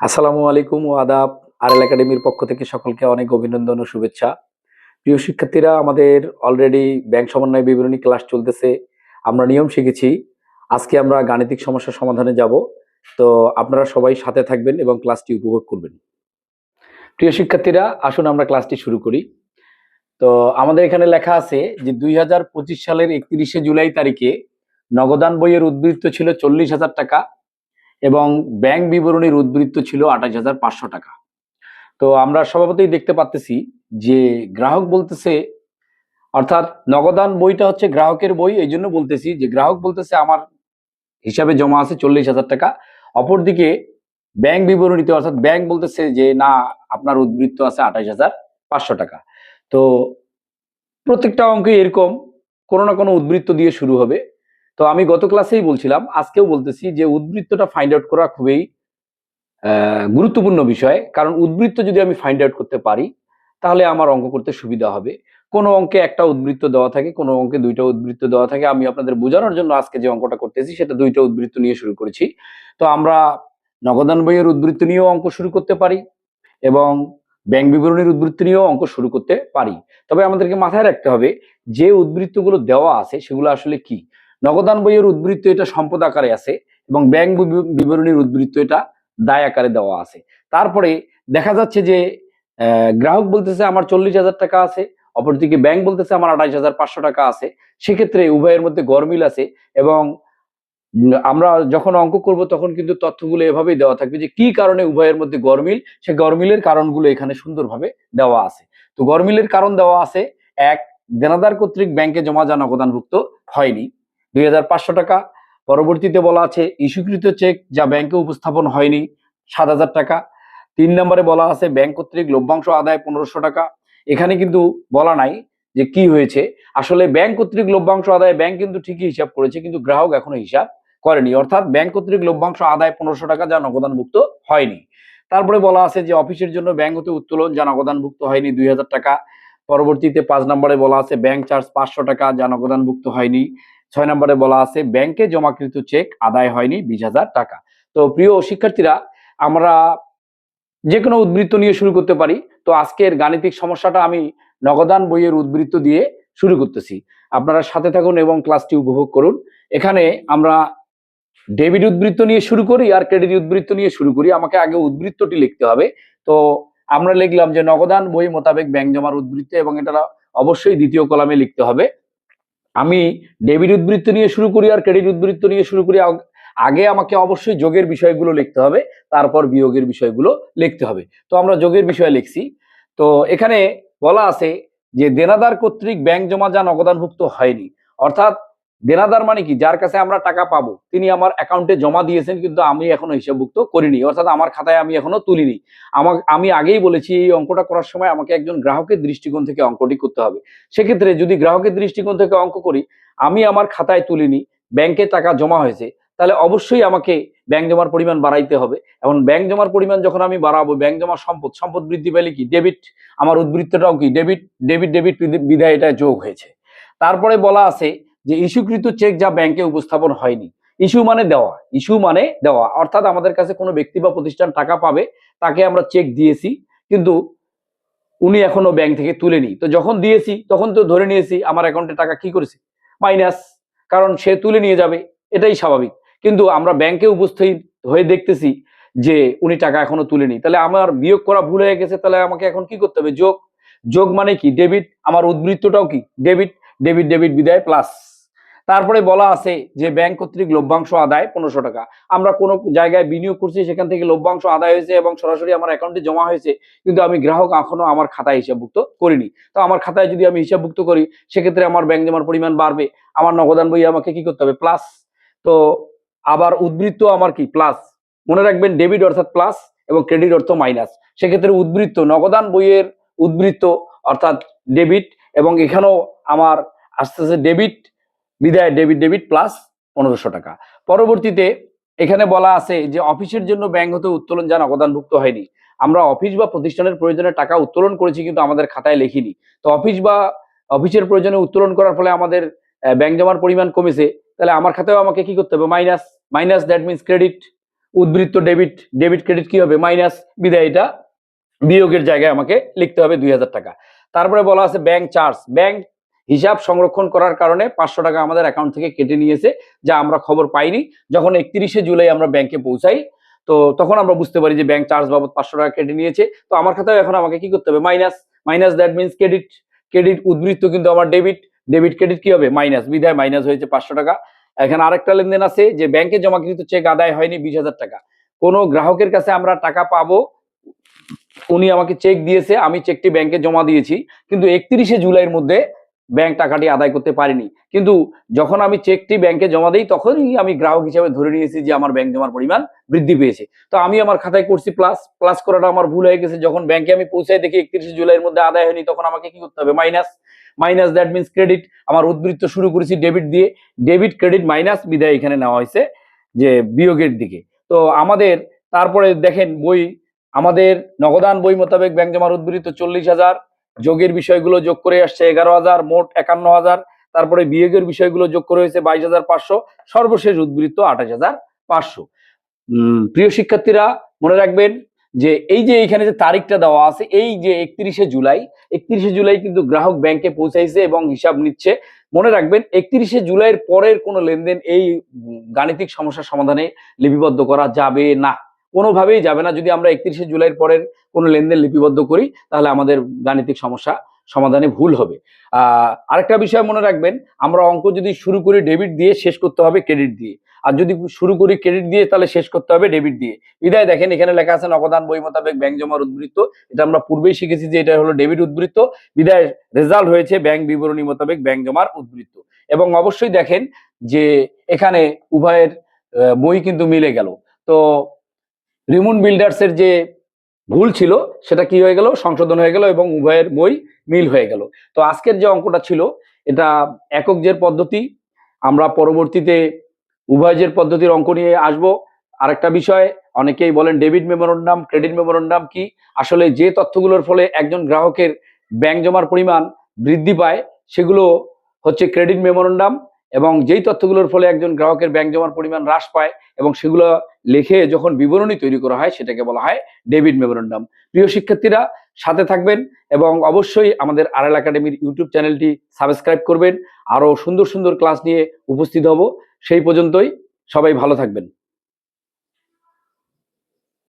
আসসালামু আলাইকুম ও আদাব। আরএল একাডেমির পক্ষ থেকে সকলকে অনেক অভিনন্দন ও শুভেচ্ছা। প্রিয় শিক্ষার্থীরা, আমাদের অলরেডি ব্যাংক সমন্বয় বিবরণী ক্লাস চলতেছে। আমরা নিয়ম শিখেছি। আজকে আমরা গাণিতিক সমস্যা সমাধানে যাব। তো আপনারা সবাই সাথে থাকবেন এবং ক্লাসটি উপভোগ করবেন। প্রিয় শিক্ষার্থীরা, আসুন আমরা ক্লাসটি শুরু করি। তো আমাদের এখানে লেখা আছে যে 2025 সালের 31শে জুলাই তারিখে নগদান বইয়ের উদ্বৃত্ত ছিল 40,000 টাকা এবং ব্যাংক বিবরণীর উদ্বৃত্ত ছিল 28,500 টাকা। তো আমরা স্বভাবতই দেখতে পাচ্তেছি যে গ্রাহক বলতেছে, অর্থাৎ নগদান বইটা হচ্ছে গ্রাহকের বই, এই জন্য বলতেছি যে গ্রাহক বলতেছে আমার হিসাবে জমা আছে 40,000 টাকা। অপরদিকে ব্যাংক বিবরণীতে অর্থাৎ ব্যাংক বলতেছে যে না, আপনার উদ্বৃত্ত আছে 28,500 টাকা। তো প্রত্যেকটা অঙ্কে এরকম কোনো না কোনো উদ্বৃত্ত দিয়ে শুরু হবে। তো আমি গত ক্লাসেই বলছিলাম, আজকেও বলতেছি যে উদ্বৃত্তটা ফাইন্ড আউট করা খুবই গুরুত্বপূর্ণ বিষয়। কারণ উদ্বৃত্ত যদি আমি ফাইন্ড আউট করতে পারি তাহলে আমার অঙ্ক করতে সুবিধা হবে। কোনো অঙ্কে একটা উদ্বৃত্ত দেওয়া থাকে, কোনো অঙ্কে দুইটা উদ্বৃত্ত দেওয়া থাকে। আমি আপনাদের বোঝানোর জন্য আজকে যে অঙ্কটা করতেছি সেটা দুইটা উদ্বৃত্ত নিয়ে শুরু করেছি। তো আমরা নগদান বইয়ের উদ্বৃত্ত নিয়েও অঙ্ক শুরু করতে পারি এবং ব্যাংক বিবরণীর উদ্বৃত্ত নিয়েও অঙ্ক শুরু করতে পারি। তবে আমাদেরকে মাথায় রাখতে হবে যে উদ্বৃত্তগুলো দেওয়া আছে সেগুলো আসলে কি। নগদান বইয়ের উদ্বৃত্ত এটা সম্পদ আকারে আছে এবং ব্যাংক বিবরণীর উদ্বৃত্ত এটা দায় আকারে দেওয়া আছে। তারপরে দেখা যাচ্ছে যে গ্রাহক বলতেছে আমার 40,000 টাকা আছে, অপরদিকে ব্যাংক বলতেছে আমার 28,500 টাকা আছে। সেক্ষেত্রে উভয়ের মধ্যে গরমিল আছে এবং আমরা যখন অঙ্ক করব তখন কিন্তু তথ্যগুলো এভাবেই দেওয়া থাকবে যে কি কারণে উভয়ের মধ্যে গরমিল, সে গরমিলের কারণগুলো এখানে সুন্দরভাবে দেওয়া আছে। তো গরমিলের কারণ দেওয়া আছে, এক, দেনাদার কর্তৃক ব্যাংকে জমা যা নগদানভুক্ত হয়নি 2,500 টাকা। পরবর্তীতে বলা আছে ইস্যুকৃত চেক যা ব্যাংকে উপস্থাপন হয়নি 7,000 টাকা। 3 নম্বরে বলা আছে ব্যাংক কর্তৃক লভ্যাংশ আদায় 1,500 টাকা। এখানে কিন্তু বলা নাই যে কি হয়েছে। আসলে ব্যাংক কর্তৃক লভ্যাংশ আদায় ব্যাংক কিন্তু ঠিকই হিসাব করেছে, কিন্তু গ্রাহক এখনো হিসাব করেনি। অর্থাৎ ব্যাংক কর্তৃক লভ্যাংশ আদায় 1,500 টাকা যা নগদানভুক্ত হয়নি। তারপরে বলা আছে যে অফিসের জন্য ব্যাংক হতে উত্তোলন যা নগদানভুক্ত হয়নি 2,000 টাকা। পরবর্তীতে 5 নম্বরে বলা আছে ব্যাংক চার্জ 500 টাকা যা নগদানভুক্ত হয়নি। 6 নম্বরে বলা আছে ব্যাংকে জমাকৃত চেক আদায় হয়নি 20,000 টাকা। তো প্রিয় শিক্ষার্থীরা, আমরা যে কোনো উদ্বৃত্ত নিয়ে শুরু করতে পারি। তো আজকের গাণিতিক সমস্যাটা আমি নগদান বইয়ের উদ্বৃত্ত দিয়ে শুরু করতেছি। আপনারা সাথে থাকুন এবং ক্লাসটি উপভোগ করুন। এখানে আমরা ডেবিট উদ্বৃত্ত নিয়ে শুরু করি আর ক্রেডিট উদ্বৃত্ত নিয়ে শুরু করি। আমাকে আগে উদ্বৃত্তটি লিখতে হবে। তো আমরা লিখলাম যে নগদান বই মোতাবেক ব্যাংক জমার উদ্বৃত্ত এবং এটা অবশ্যই দ্বিতীয় কলামে লিখতে হবে। আমি ডেবিট উদ্বৃত্ত নিয়ে শুরু করি আর ক্রেডিট উদ্বৃত্ত নিয়ে শুরু করি। আগে আমাকে অবশ্যই যোগের বিষয়গুলো লিখতে হবে, তারপর বিয়োগের বিষয়গুলো লিখতে হবে। তো আমরা যোগের বিষয় লিখছি। তো এখানে বলা আছে যে দেনাদার কর্তৃক ব্যাংক জমা যা নগদানভুক্ত হয়নি, অর্থাৎ দেনাদার মানে কি, যার কাছে আমরা টাকা পাবো তিনি আমার অ্যাকাউন্টে জমা দিয়েছেন কিন্তু আমি এখনো হিসাবভুক্ত করিনি, অর্থাৎ আমার খাতায় আমি এখনো তুলিনি। আমি আগেই বলেছি এই অঙ্কটা করার সময় আমাকে একজন গ্রাহকের দৃষ্টিকোণ থেকে অঙ্কটি করতে হবে। সেক্ষেত্রে যদি গ্রাহকের দৃষ্টিকোণ থেকে অঙ্ক করি, আমি আমার খাতায় তুলিনি, ব্যাংকে টাকা জমা হয়েছে, তাহলে অবশ্যই আমাকে ব্যাংক জমার পরিমাণ বাড়াইতে হবে। এখন ব্যাংক জমার পরিমাণ যখন আমি বাড়াবো, ব্যাংক জমার সম্পদ বৃদ্ধি পেলে কি ডেবিট, আমার উদ্বৃত্তটাও কি ডেবিট, ডেবিট ডেবিট বিধায় এটা যোগ হয়েছে। তারপরে বলা আছে যে ইস্যুকৃত চেক যা ব্যাংকে উপস্থাপন হয়নি। ইস্যু মানে দেওয়া, ইস্যু মানে দেওয়া, অর্থাৎ আমাদের কাছে কোনো ব্যক্তি বা প্রতিষ্ঠান টাকা পাবে, তাকে আমরা চেক দিয়েছি কিন্তু উনি এখনো ব্যাংক থেকে তুলেনি। তো যখন দিয়েছি তখন তো ধরে নিয়েছি আমার অ্যাকাউন্টে টাকা কি করেছে, মাইনাস, কারণ সে তুলে নিয়ে যাবে, এটাই স্বাভাবিক। কিন্তু আমরা ব্যাংকে উপস্থিত হয়ে দেখতেছি যে উনি টাকা এখনো তুলেনি, তাহলে আমার বিয়োগ করা ভুল হয়ে গেছে, তাহলে আমাকে এখন কি করতে হবে, যোগ। যোগ মানে কি ডেবিট, আমার উদ্বৃত্তটাও কি ডেবিট, ডেবিট ডেবিট বিদায় প্লাস। তারপরে বলা আছে যে ব্যাংক কর্তৃক লভ্যাংশ আদায় 1,500 টাকা। আমরা কোনো জায়গায় বিনিয়োগ করছি, সেখান থেকে লভ্যাংশ আদায় হয়েছে এবং সরাসরি আমার অ্যাকাউন্টে জমা হয়েছে, কিন্তু আমি গ্রাহক এখনো আমার খাতায় হিসাবভুক্ত করিনি। তো আমার খাতায় যদি আমি হিসাবভুক্ত করি সেক্ষেত্রে আমার ব্যাংক জমার পরিমাণ বাড়বে, আমার নগদান বই আমাকে কি করতে হবে, প্লাস। তো আবার উদ্বৃত্ত আমার কি প্লাস, মনে রাখবেন ডেবিট অর্থাৎ প্লাস এবং ক্রেডিট অর্থ মাইনাস। সেক্ষেত্রে উদ্বৃত্ত নগদান বইয়ের উদ্বৃত্ত অর্থাৎ ডেবিট, এবং এখানেও আমার আস্তে আস্তে ডেবিট বিদায় ডেবিট ডেবিট প্লাস 1,500 টাকা। পরবর্তীতে এখানে বলা আছে যে অফিসের জন্য ব্যাংক হতে উত্তোলন যা নগদানভুক্ত হয়নি। আমরা অফিস বা প্রতিষ্ঠানের প্রয়োজনে টাকা উত্তোলন করেছি কিন্তু আমাদের খাতায় লিখিনি। তো অফিসের প্রয়োজনে উত্তোলন করার ফলে আমাদের ব্যাংক জমার পরিমাণ কমেছে, তাহলে আমার খাতায়ও আমাকে কি করতে হবে, minus. Minus that means credit. উদ্বৃত্ত ডেবিট, ডেবিট ক্রেডিট কি হবে মাইনাস, বিদায় এটা বিয়োগের জায়গায় আমাকে লিখতে হবে 2000 টাকা। তারপরে বলা আছে ব্যাংক চার্জ, ব্যাংক হিসাব সংরক্ষণ করার কারণে 500 টাকা আমাদের অ্যাকাউন্ট থেকে কেটে নিয়েছে, যা আমরা খবর পাইনি। যখন 31শে জুলাই আমরা ব্যাংকে পৌঁছাই, তো তখন আমরা বুঝতে পারি যে ব্যাংক চার্জ বাবদ 500 টাকা কেটে নিয়েছে। তো আমার খাতায় এখন আমাকে কি করতে হবে, minus, minus that means credit, credit উদ্বৃত্ত কিন্তু আমার ডেবিট, ডেবিট ক্রেডিট কি হবে মাইনাস, বিধায় মাইনাস হয়েছে 500 টাকা। এখানে আরেকটা লেনদেন আছে যে ব্যাংকে জমাকৃত চেক আদায় হয়নি 20,000 টাকা। কোনো গ্রাহকের কাছে আমরা টাকা পাবো, উনি আমাকে চেক দিয়েছে, আমি চেকটি ব্যাংকে জমা দিয়েছি, কিন্তু 31শে জুলাইয়ের মধ্যে ব্যাংক টাকাটি আদায় করতে পারিনি। কিন্তু যখন আমি চেকটি ব্যাংকে জমা দিই, তখনই আমি গ্রাহক হিসেবে ধরে নিয়েছি যে আমার ব্যাংক জমার পরিমাণ বৃদ্ধি পেয়েছে। তো আমি আমার খাতায় করছি প্লাস, প্লাস করাটা আমার ভুল হয়ে গেছে। যখন ব্যাংকে আমি পৌঁছাই দেখি 31শে জুলাইয়ের মধ্যে আদায় হয়নি, তখন আমাকে কি করতে হবে, minus, minus that means credit. আমার উদ্বৃত্ত শুরু করেছি ডেবিট দিয়ে, ডেবিট ক্রেডিট মাইনাস, বিদায় এখানে নেওয়া হয়েছে যে বিয়োগের দিকে। তো আমাদের তারপরে দেখেন বই, আমাদের নগদান বই মোতাবেক ব্যাংক জমার উদ্বৃত্ত 40,000, যোগের বিষয়গুলো যোগ করে আসছে 11,000, মোট 51,000। তারপরে বিয়োগের বিষয়গুলো যোগ করে হয়েছে 22,500, সর্বশেষ উদ্বৃত্ত 28,500। প্রিয় শিক্ষার্থীরা মনে রাখবেন যে এই যে এখানে যে তারিখটা দেওয়া আছে, এই যে 31শে জুলাই, 31শে জুলাই কিন্তু গ্রাহক ব্যাংকে পৌঁছাইছে এবং হিসাব নিচ্ছে। মনে রাখবেন 31শে জুলাইয়ের পরের কোনো লেনদেন এই গাণিতিক সমস্যার সমাধানে লিপিবদ্ধ করা যাবে না, কোনোভাবেই যাবে না। যদি আমরা 31শে জুলাইয়ের পরের কোনো লেনদেন লিপিবদ্ধ করি, তাহলে আমাদের গাণিতিক সমস্যা সমাধানে ভুল হবে। আরেকটা বিষয় মনে রাখবেন, আমরা অঙ্ক যদি শুরু করি ডেবিট দিয়ে, শেষ করতে হবে ক্রেডিট দিয়ে। আর যদি শুরু করি ক্রেডিট দিয়ে, তাহলে শেষ করতে হবে ডেবিট দিয়ে। বিদায় দেখেন এখানে লেখা আছে নগদান বই মোতাবেক ব্যাংক জমার উদ্বৃত্ত, এটা আমরা পূর্বেই শিখেছি যে এটা হলো ডেবিট উদ্বৃত্ত। বিদায় রেজাল্ট হয়েছে ব্যাংক বিবরণী মোতাবেক ব্যাংক জমার উদ্বৃত্ত। এবং অবশ্যই দেখেন যে এখানে উভয়ের বই কিন্তু মিলে গেল। তো রিমুন বিল্ডার্সের যে ভুল ছিল সেটা কি হয়ে গেল, সংশোধন হয়ে গেল এবং উভয়ের বই মিল হয়ে গেল। তো আজকের যে অঙ্কটা ছিল এটা একক জের পদ্ধতি, আমরা পরবর্তীতে উভয় জের পদ্ধতির অঙ্ক নিয়ে আসব। আরেকটা বিষয়, অনেকেই বলেন ডেবিট মেমোরেন্ডাম, ক্রেডিট মেমোরেন্ডাম কি। আসলে যে তথ্যগুলোর ফলে একজন গ্রাহকের ব্যাংক জমার পরিমাণ বৃদ্ধি পায় সেগুলো হচ্ছে ক্রেডিট মেমোরেন্ডাম, এবং যেই তথ্যগুলোর ফলে একজন গ্রাহকের ব্যাংক জমার পরিমাণ হ্রাস পায় এবং সেগুলো লিখে যখন বিবরণী তৈরি করা হয়, সেটাকে বলা হয় ডেবিট মেমোরেন্ডাম। প্রিয় শিক্ষার্থীরা সাথে থাকবেন এবং অবশ্যই আমাদের আরএল একাডেমির ইউটিউব চ্যানেলটি সাবস্ক্রাইব করবেন। আরো সুন্দর সুন্দর ক্লাস নিয়ে উপস্থিত হব। সেই পর্যন্তই সবাই ভালো থাকবেন।